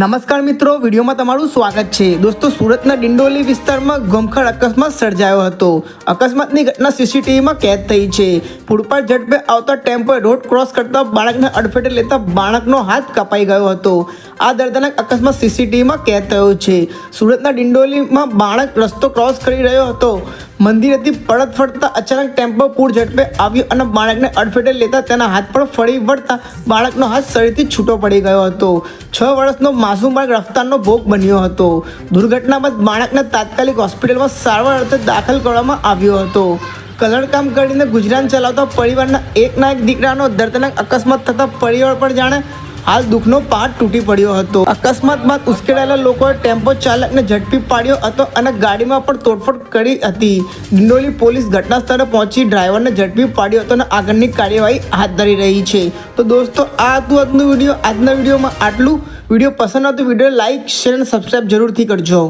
નમસ્કાર મિત્રો, વિડીયોમાં તમારું સ્વાગત છે। દોસ્તો, સુરતના ડિંડોલી વિસ્તારમાં ગમખર અકસ્માત સર્જાયો હતો। અકસ્માતની ઘટના સીસીટીવીમાં કેદ થઈ છે। પુલ પર ઝડપે આવતા ટેમ્પોએ રોડ ક્રોસ કરતા બાળકને અડફેટે લેતા બાળકનો હાથ કપાઈ ગયો હતો। આ દર્દનાક અકસ્માત સીસીટીવીમાં કેદ થયો છે। સુરતના ડિંડોલીમાં બાળક રસ્તો ક્રોસ કરી રહ્યો હતો। મંદિરેથી પરત ફરતા અચાનક ટેમ્પો પૂર ઝડપે આવ્યો અને બાળકને અડફેટે લેતા તેના હાથ પર ફરી વળતા બાળકનો હાથ શરીરથી છૂટો પડી ગયો હતો। 6 વર્ષનો માસૂમ બાળક રફતારનો ભોગ બન્યો હતો। દુર્ઘટના બાદ બાળકને તાત્કાલિક હોસ્પિટલમાં સારવાર અર્થે દાખલ કરવામાં આવ્યો હતો। કલરકામ કરીને ગુજરાન ચલાવતા પરિવારના એકના એક દીકરાનો દર્દનાક અકસ્માત થતા પરિવાર પર જાણે હાલ દુઃખનો પાટ તૂટી પડ્યો હતો। અકસ્માત બાદ ઉશ્કેરાયેલા લોકોએ ટેમ્પો ચાલકને ઝડપી પાડ્યો હતો અને ગાડીમાં પણ તોડફોડ કરી હતી। ડિંડોલી પોલીસ ઘટના સ્થળે પહોંચી ડ્રાઈવરને ઝડપી પાડ્યો હતો અને આગળની કાર્યવાહી હાથ ધરી રહી છે। તો દોસ્તો, આ હતું આજનો વિડીયો। આજના વિડીયોમાં આટલું। વિડીયો પસંદ આવે તો વિડીયો લાઇક, શેર અને સબસ્ક્રાઈબ જરૂરથી કરજો।